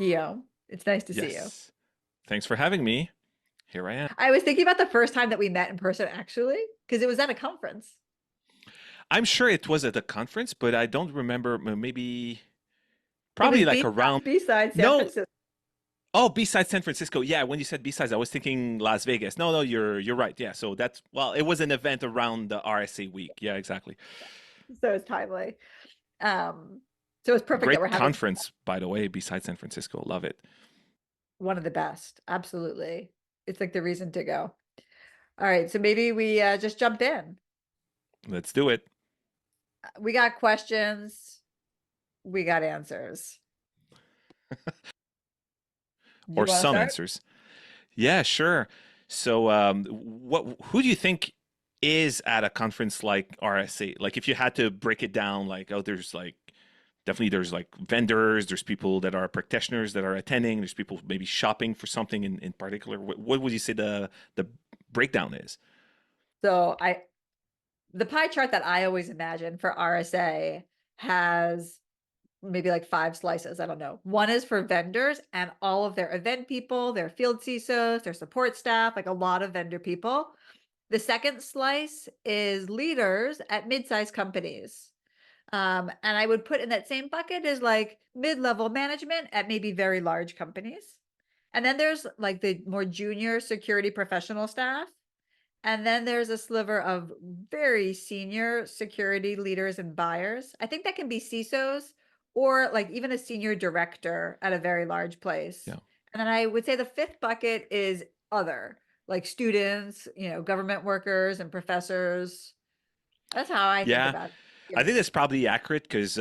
Guillaume. It's nice to see you. Yes. Thanks for having me. Here I am. I was thinking about the first time that we met in person, actually, because it was at a conference. I'm sure it was at a conference, but I don't remember. Maybe, It was probably like around. B-side San No. Francisco. Oh, besides San Francisco. Yeah, when you said besides, I was thinking Las Vegas. No, no, you're right. Yeah, so that's well, it was an event around the RSA week. Yeah, exactly. So it's timely. Um, so it's perfect that we're Great having conference, by the way. Besides San Francisco, love it. one of the best. Absolutely. It's like the reason to go. All right, so maybe we just jump in. Let's do it. We got questions, we got answers. You Or want to some start? answers. Yeah, sure. So, who do you think is at a conference like RSA? Like, if you had to break it down, like, oh, there's like definitely there's like vendors, there's people that are practitioners that are attending, there's people maybe shopping for something in particular. What would you say the breakdown is? So the pie chart that I always imagine for RSA has maybe like five slices. I don't know. One is for vendors and all of their event people, their field CISOs, their support staff, like a lot of vendor people. The second slice is leaders at mid-sized companies. And I would put in that same bucket is like mid-level management at maybe very large companies. And then there's like the more junior security professional staff. And then there's a sliver of very senior security leaders and buyers. I think that can be CISOs or like even a senior director at a very large place. Yeah. And then I would say the fifth bucket is other, like students, government workers and professors. That's how I think Yeah, about I think it. that's probably accurate because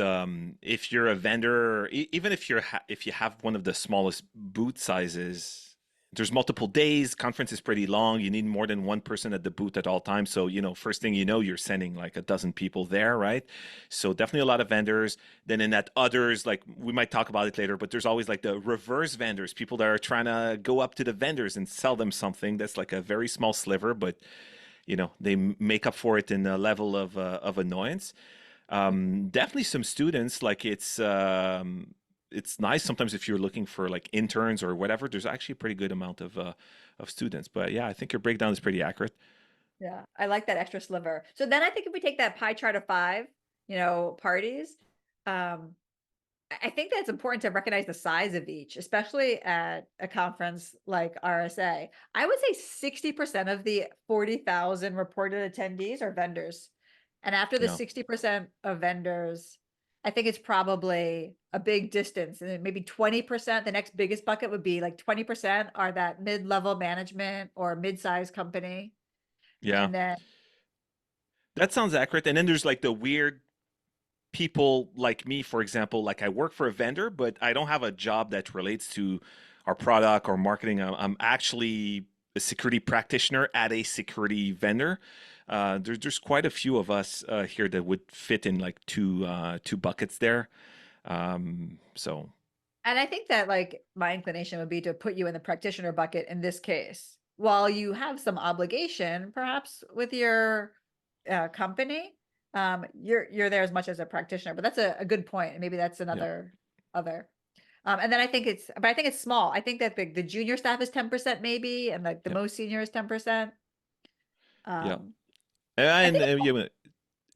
if you're a vendor, even if if you have one of the smallest booth sizes, there's multiple days. Conference is pretty long. You need more than one person at the booth at all times. So first thing you know, you're sending like a dozen people there, right? So definitely a lot of vendors. Then in that others, like we might talk about it later, but there's always like the reverse vendors, people that are trying to go up to the vendors and sell them something. That's like a very small sliver, but they make up for it in a level of annoyance. Definitely some students, like it's nice sometimes if you're looking for like interns or whatever. There's actually a pretty good amount of students. But yeah, I think your breakdown is pretty accurate. Yeah, I like that extra sliver. So then I think if we take that pie chart of five, parties, um, I think that's important to recognize the size of each, especially at a conference like RSA. I would say 60% of the 40,000 reported attendees are vendors. And after the Yeah, 60% of vendors, I think it's probably a big distance. And then maybe 20%, the next biggest bucket would be like 20% are that mid-level management or mid-sized company. yeah, And then that sounds accurate. And then there's like the weird people like me, for example. Like I work for a vendor, but I don't have a job that relates to our product or marketing. I'm actually a security practitioner at a security vendor. There's quite a few of us here that would fit in like two buckets there. So And I think that like my inclination would be to put you in the practitioner bucket in this case. While you have some obligation, perhaps with your company, you're there as much as a practitioner. But that's a good point, and maybe that's yeah, another other. And then but I think it's small. I think that the junior staff is 10% maybe, and like the yeah, most senior is 10%. yeah. Um, I And think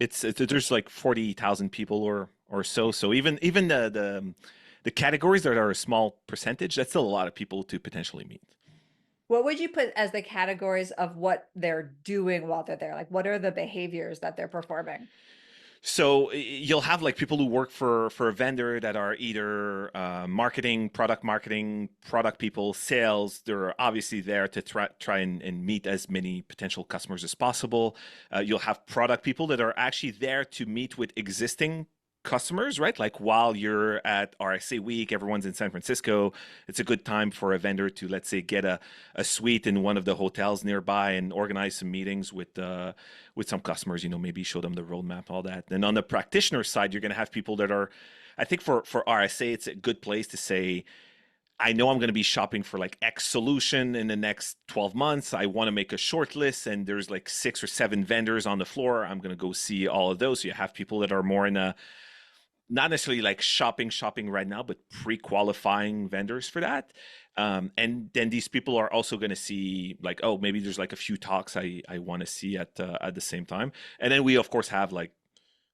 it's it's there's like 40,000 people or so. So even the categories that are a small percentage, that's still a lot of people to potentially meet. what would you put as the categories of what they're doing while they're there? Like, what are the behaviors that they're performing? So you'll have like people who work for a vendor that are either marketing, product people, sales. They're obviously there to try and meet as many potential customers as possible. You'll have product people that are actually there to meet with existing customers, right? Like while you're at RSA week, everyone's in San Francisco. It's a good time for a vendor to, let's say, get a suite in one of the hotels nearby and organize some meetings with some customers, maybe show them the roadmap, all that. And on the practitioner side, you're going to have people that are, I think for RSA, it's a good place to say, I know I'm going to be shopping for like X solution in the next 12 months. I want to make a short list and there's like 6 or 7 vendors on the floor. I'm going to go see all of those. So you have people that are more in a not necessarily like shopping right now, but pre-qualifying vendors for that. And then these people are also going to see like, oh, maybe there's like a few talks I want to see at the same time. And then we of course have like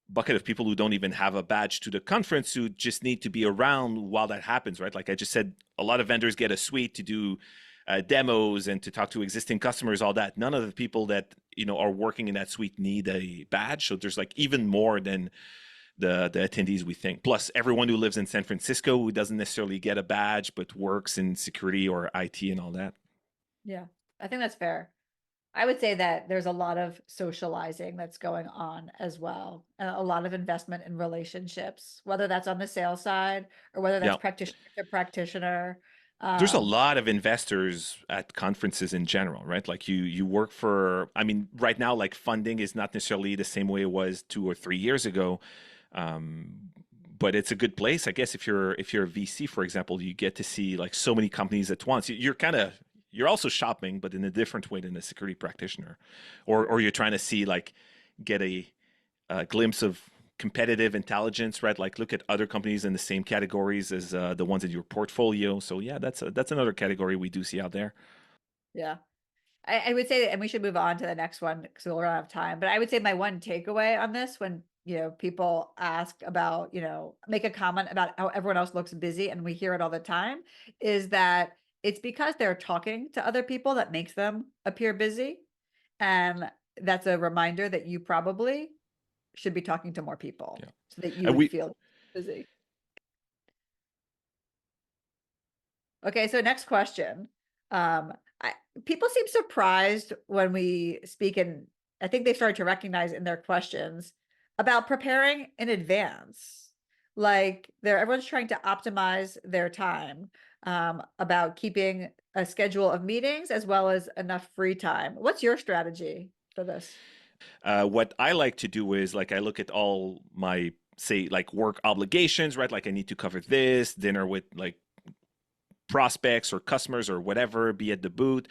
bucket of people who don't even have a badge to the conference who just need to be around while that happens, right? Like I just said, a lot of vendors get a suite to do demos and to talk to existing customers, all that. None of the people that are working in that suite need a badge. So there's like even more than the attendees we think. Plus, everyone who lives in San Francisco who doesn't necessarily get a badge but works in security or IT and all that. Yeah, I think that's fair. I would say that there's a lot of socializing that's going on as well, and a lot of investment in relationships, whether that's on the sales side or whether that's Yeah. practitioner to practitioner. There's a Um, lot of investors at conferences in general, right? Like you work for, I mean, right now, like funding is not necessarily the same way it was 2 or 3 years ago. Um, but it's a good place, I guess. If you're a VC, for example, you get to see like so many companies at once. You're kind of you're also shopping, but in a different way than a security practitioner, or you're trying to see like get a glimpse of competitive intelligence, right? Like look at other companies in the same categories as the ones in your portfolio. So yeah, that's another category we do see out there. yeah. I would say that, and we should move on to the next one because we'll run out of time. But I would say my one takeaway on this, when people ask about, make a comment about how everyone else looks busy, and we hear it all the time, is that it's because they're talking to other people that makes them appear busy, and that's a reminder that you probably should be talking to more people Yeah, so that you and would we feel busy. Okay, so next question. I, people seem surprised when we speak, and I think they started to recognize in their questions about preparing in advance. Like everyone's trying to optimize their time, about keeping a schedule of meetings as well as enough free time. What's your strategy for this? what I like to do is like I look at all my say like work obligations, right? Like I need to cover this dinner with like prospects or customers or whatever, be at the booth.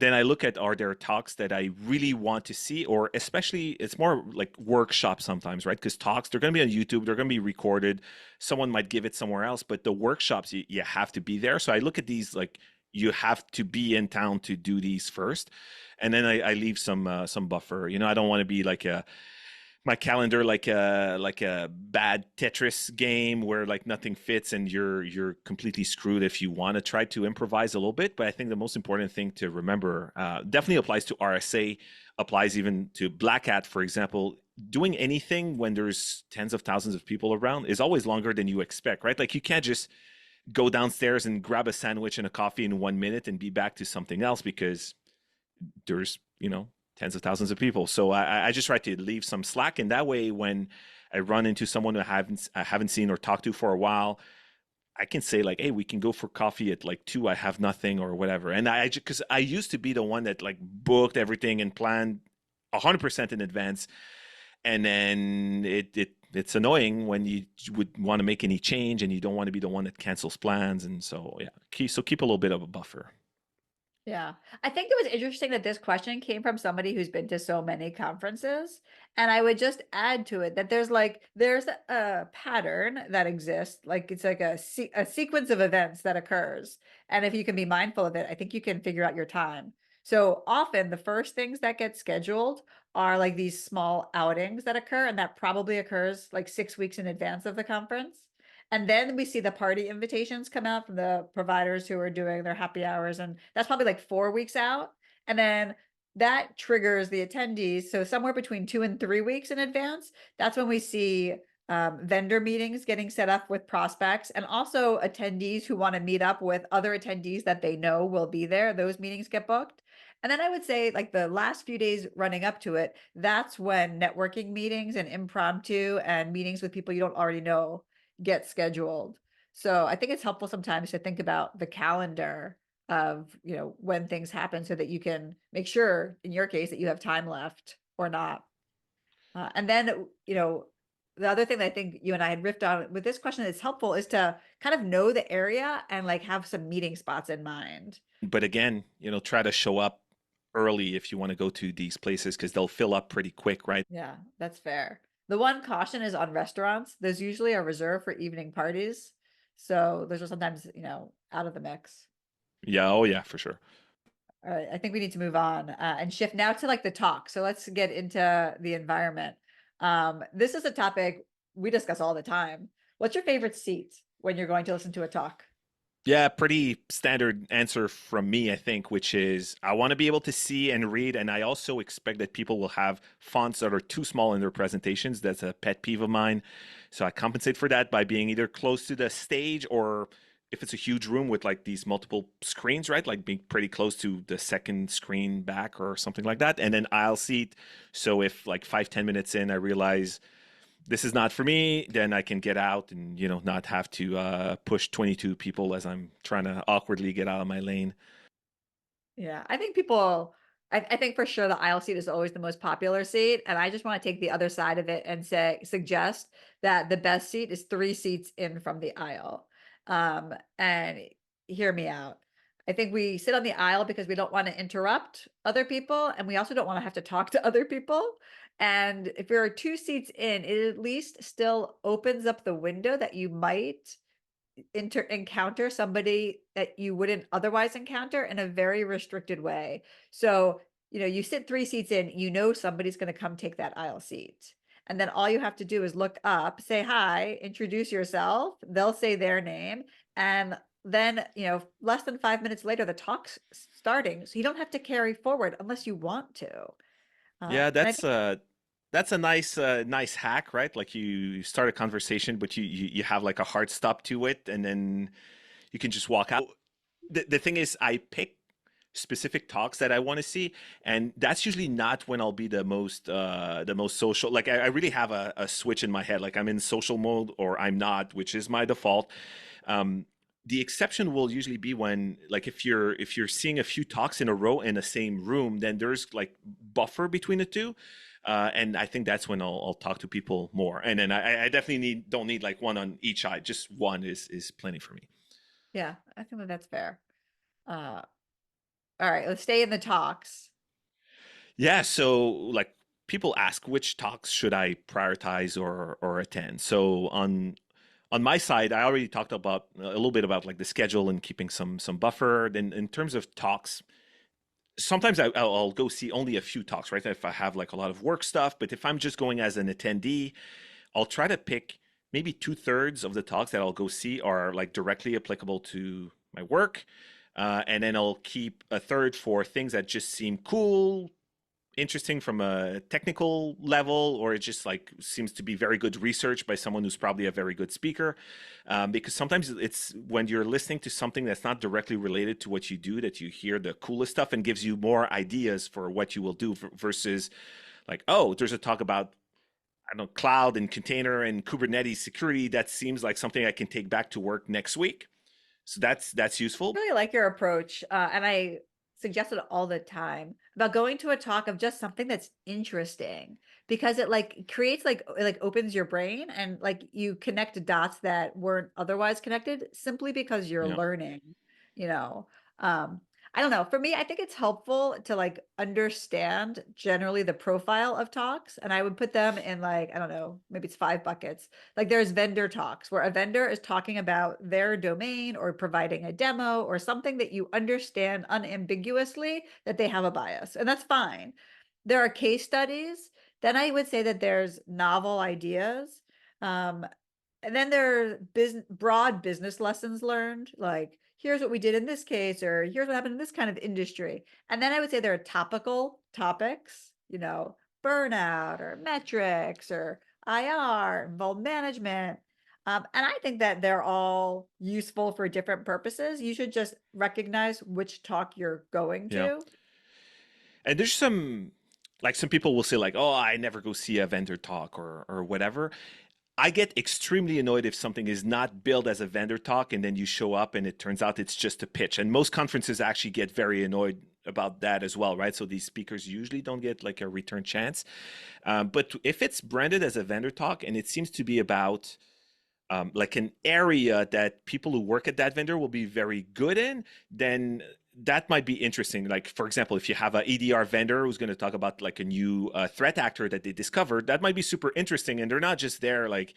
Then I look at are there talks that I really want to see, or especially it's more like workshops sometimes, right? Because talks, they're going to be on YouTube, they're going to be recorded. Someone might give it somewhere else, but the workshops, you have to be there. So I look at these like you have to be in town to do these first. And then I leave some buffer. I don't want to be like my calendar like a bad Tetris game where like nothing fits and you're completely screwed if you want to try to improvise a little bit. But I think the most important thing to remember definitely applies to RSA, applies even to Black Hat, for example. Doing anything when there's tens of thousands of people around is always longer than you expect, right? Like you can't just go downstairs and grab a sandwich and a coffee in 1 minute and be back to something else because there's tens of thousands of people. So I just try to leave some slack, and that way when I run into someone who I haven't seen or talked to for a while, I can say like, hey, we can go for coffee at like 2. I have nothing or whatever. And I because I used to be the one that like booked everything and planned 100% in advance, and then it's annoying when you would want to make any change and you don't want to be the one that cancels plans. And so yeah, keep a little bit of a buffer. Yeah. I think it was interesting that this question came from somebody who's been to so many conferences. And I would just add to it that there's a pattern that exists. Like it's like a sequence of events that occurs. And if you can be mindful of it, I think you can figure out your time. So often the first things that get scheduled are like these small outings that occur, and that probably occurs like 6 weeks in advance of the conference. And then we see the party invitations come out from the providers who are doing their happy hours. And that's probably like 4 weeks out. And then that triggers the attendees. So somewhere between 2 and 3 weeks in advance, that's when we see vendor meetings getting set up with prospects, and also attendees who want to meet up with other attendees that they know will be there. Those meetings get booked. And then I would say like the last few days running up to it, that's when networking meetings and impromptu and meetings with people you don't already know get scheduled. So I think it's helpful sometimes to think about the calendar of, when things happen so that you can make sure in your case that you have time left or not. And then, the other thing that I think you and I had riffed on with this question that's helpful is to kind of know the area and like have some meeting spots in mind. But again, try to show up early if you want to go to these places because they'll fill up pretty quick, right? Yeah, that's fair. The one caution is on restaurants. Those usually are reserved for evening parties. So those are sometimes, out of the mix. Yeah, oh yeah, for sure. All right, I think we need to move on and shift now to like the talk. So let's get into the environment. This is a topic we discuss all the time. What's your favorite seat when you're going to listen to a talk? Yeah, pretty standard answer from me, I think, which is I want to be able to see and read, and I also expect that people will have fonts that are too small in their presentations. That's a pet peeve of mine. So I compensate for that by being either close to the stage or if it's a huge room with like these multiple screens, right? Like being pretty close to the second screen back or something like that. And then aisle seat. So if like 5, 10 minutes in, I realize this is not for me, then I can get out and not have to push 22 people as I'm trying to awkwardly get out of my lane. Yeah, I think I think for sure the aisle seat is always the most popular seat. And I just want to take the other side of it and suggest that the best seat is 3 seats in from the aisle. And hear me out. I think we sit on the aisle because we don't want to interrupt other people. And we also don't want to have to talk to other people. And if there are 2 seats in, it at least still opens up the window that you might encounter somebody that you wouldn't otherwise encounter in a very restricted way. So, you sit 3 seats in, somebody's going to come take that aisle seat. And then all you have to do is look up, say hi, introduce yourself. They'll say their name. And then, less than 5 minutes later, the talk's starting. So you don't have to carry forward unless you want to. Yeah, And I think, that's a nice hack, right? Like you start a conversation, but you have like a hard stop to it, and then you can just walk out. The thing is, I pick specific talks that I want to see, and that's usually not when I'll be the most social. Like I really have a switch in my head, like I'm in social mode or I'm not, which is my default. Um, the exception will usually be when like if you're seeing a few talks in a row in the same room, then there's like buffer between the two. And I think that's when I'll talk to people more. And then I definitely don't need like one on each side. Just one is plenty for me. yeah, I think that that's fair. Uh, all right, let's stay in the talks. Yeah, so like people ask which talks should I prioritize or attend. So on my side, I already talked about a little bit about like the schedule and keeping some buffer. Then in terms of talks, sometimes I'll go see only a few talks, right? If I have like a lot of work stuff, but if I'm just going as an attendee, I'll try to pick maybe 2/3 of the talks that I'll go see are like directly applicable to my work. And then I'll keep a third for things that just seem cool, interesting from a technical level, or it just like seems to be very good research by someone who's probably a very good speaker. Because sometimes it's when you're listening to something that's not directly related to what you do that you hear the coolest stuff and gives you more ideas for what you will do versus like, oh, there's a talk about I don't know, cloud and container and Kubernetes security. That seems like something I can take back to work next week. So that's useful. Really like your approach, and I suggest it all the time about going to a talk of just something that's interesting because it like creates it like opens your brain and like you connect dots that weren't otherwise connected simply because you're Yeah. learning, you know. Um, I don't know. For me, I think it's helpful to like understand generally the profile of talks, and I would put them in like, I don't know, maybe it's 5 buckets. Like there's vendor talks where a vendor is talking about their domain or providing a demo or something that you understand unambiguously that they have a bias, and that's fine. There are case studies. Then I would say that there's novel ideas. Um, and then there are broad business lessons learned, like here's what we did in this case, or here's what happened in this kind of industry. And then I would say there are topical topics, burnout or metrics or IR, involved management. And I think that they're all useful for different purposes. You should just recognize which talk you're going Yeah. to. And there's some people will say like, "Oh, I never go see a vendor talk or whatever." I get extremely annoyed if something is not billed as a vendor talk and then you show up and it turns out it's just a pitch. And most conferences actually get very annoyed about that as well, right? So these speakers usually don't get like a return chance. But if it's branded as a vendor talk and it seems to be about like an area that people who work at that vendor will be very good in, then that might be interesting. Like, for example, if you have a EDR vendor who's going to talk about like a new threat actor that they discovered, that might be super interesting. And they're not just there like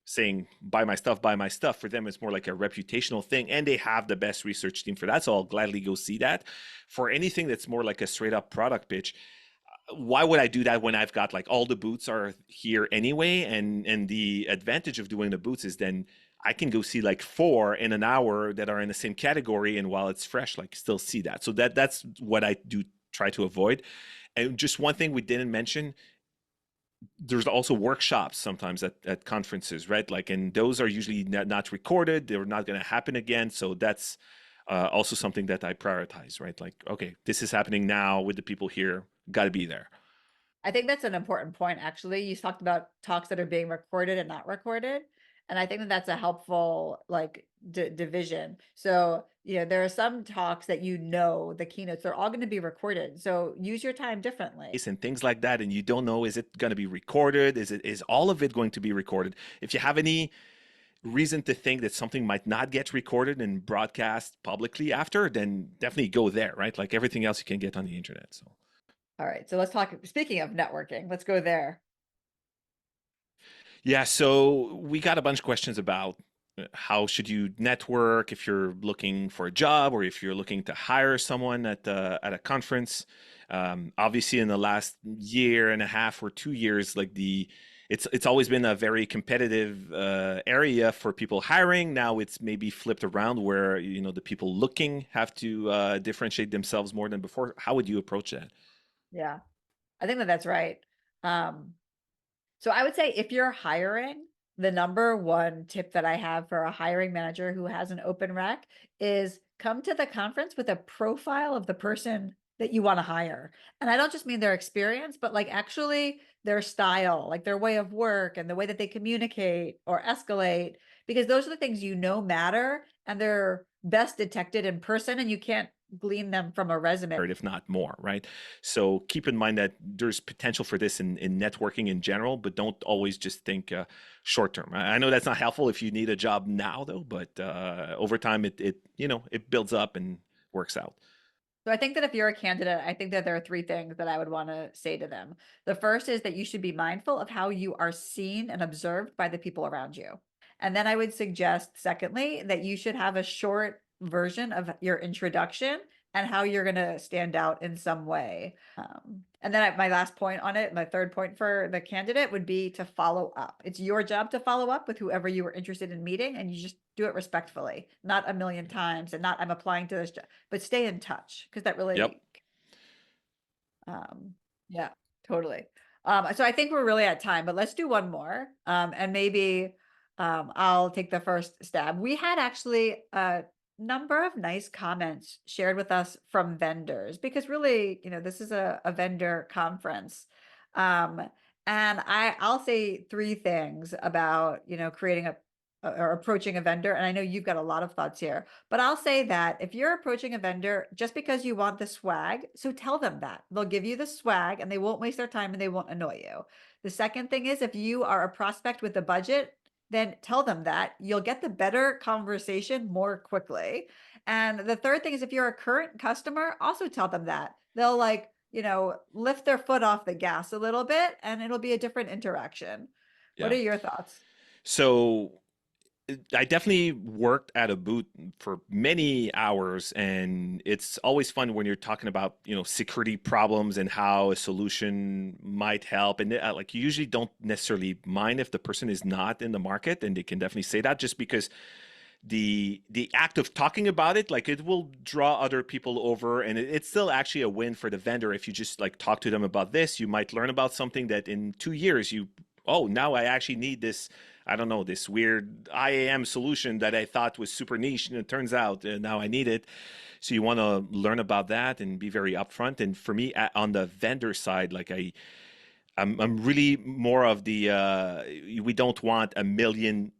saying, buy my stuff, buy my stuff. For them, it's more like a reputational thing. And they have the best research team for that. So I'll gladly go see that. For anything that's more like a straight up product pitch, why would I do that when I've got like all the boots are here anyway? And the advantage of doing the boots is then I can go see like four in an hour that are in the same category, and while it's fresh, like still see that. So that's what I do try to avoid. And just one thing we didn't mention, there's also workshops sometimes at conferences, right? Like, and those are usually not recorded. They're not going to happen again. So that's also something that I prioritize, right? Like, okay, this is happening now with the people here. Got to be there. I think that's an important point, actually. You talked about talks that are being recorded and not recorded. And I think that that's a helpful like division. So, there are some talks that the keynotes, they're all going to be recorded. So use your time differently. And things like that, and you don't know, is it going to be recorded? Is all of it going to be recorded? If you have any reason to think that something might not get recorded and broadcast publicly after, then definitely go there, right? Like everything else you can get on the internet. So All right. So let's talk, speaking of networking, let's go there. yeah, so we got a bunch of questions about how should you network if you're looking for a job or if you're looking to hire someone at a conference. Obviously, in the last year and a half or 2 years, like it's always been a very competitive area for people hiring. Now it's maybe flipped around where the people looking have to differentiate themselves more than before. How would you approach that? Yeah, I think that that's right. Um, So I would say if you're hiring, the number one tip that I have for a hiring manager who has an open rec is come to the conference with a profile of the person that you want to hire. And I don't just mean their experience, but like actually their style, like their way of work and the way that they communicate or escalate, because those are the things matter and they're best detected in person and you can't glean them from a resume. If not more, right? So keep in mind that there's potential for this in networking in general, but don't always just think short term. I know that's not helpful if you need a job now, though, but over time it builds up and works out. So I think that if you're a candidate, I think that there are three things that I would want to say to them. The first is that you should be mindful of how you are seen and observed by the people around you. And then I would suggest, secondly, that you should have a short version of your introduction and how you're going to stand out in some way. And then my last point on it, my third point for the candidate would be to follow up. It's your job to follow up with whoever you were interested in meeting, and you just do it respectfully, not a million times, and not I'm applying to this job, but stay in touch because that Yep. really, yeah, totally. So I think we're really at time, but let's do one more. And maybe I'll take the first stab. We had actually a number of nice comments shared with us from vendors because really, this is a vendor conference. Um, and I'll say three things about, creating or approaching a vendor. And I know you've got a lot of thoughts here, but I'll say that if you're approaching a vendor just because you want the swag, so tell them that. They'll give you the swag and they won't waste their time and they won't annoy you. The second thing is if you are a prospect with a budget, then tell them that. You'll get the better conversation more quickly. And the third thing is if you're a current customer, also tell them that. They'll lift their foot off the gas a little bit and it'll be a different interaction. What Yeah. are your thoughts? So I definitely worked at a booth for many hours, and it's always fun when you're talking about security problems and how a solution might help. And like you usually don't necessarily mind if the person is not in the market, and they can definitely say that just because the act of talking about it, like it will draw other people over, and it's still actually a win for the vendor if you just like talk to them about this. You might learn about something that in 2 years oh, now I actually need this, I don't know, this weird IAM solution that I thought was super niche, and it turns out now I need it. So you want to learn about that and be very upfront. And for me, on the vendor side, like I'm really more of the we don't want a million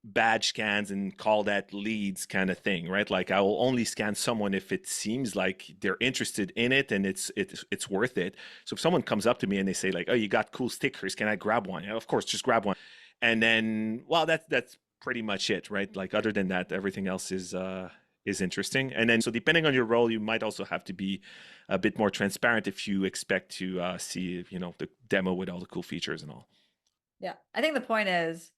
badge scans and call that leads kind of thing, right? Like I will only scan someone if it seems like they're interested in it and it's worth it. So if someone comes up to me and they say like, "Oh, you got cool stickers, can I grab one?" Yeah, of course, just grab one. And then, well, that's pretty much it, right? Like other than that, everything else is is interesting. And then, so depending on your role, you might also have to be a bit more transparent if you expect to see, the demo with all the cool features and all. Yeah. I think the point is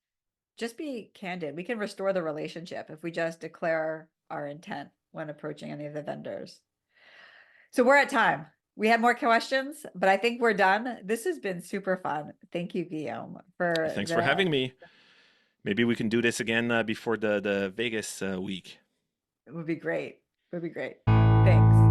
just be candid. We can restore the relationship if we just declare our intent when approaching any of the vendors. So we're at time. We had more questions, but I think we're done. This has been super fun. Thank you, Guillaume, Well, for thanks for the. having me. Maybe we can do this again before the Vegas week. It would be great. It would be great. Thanks.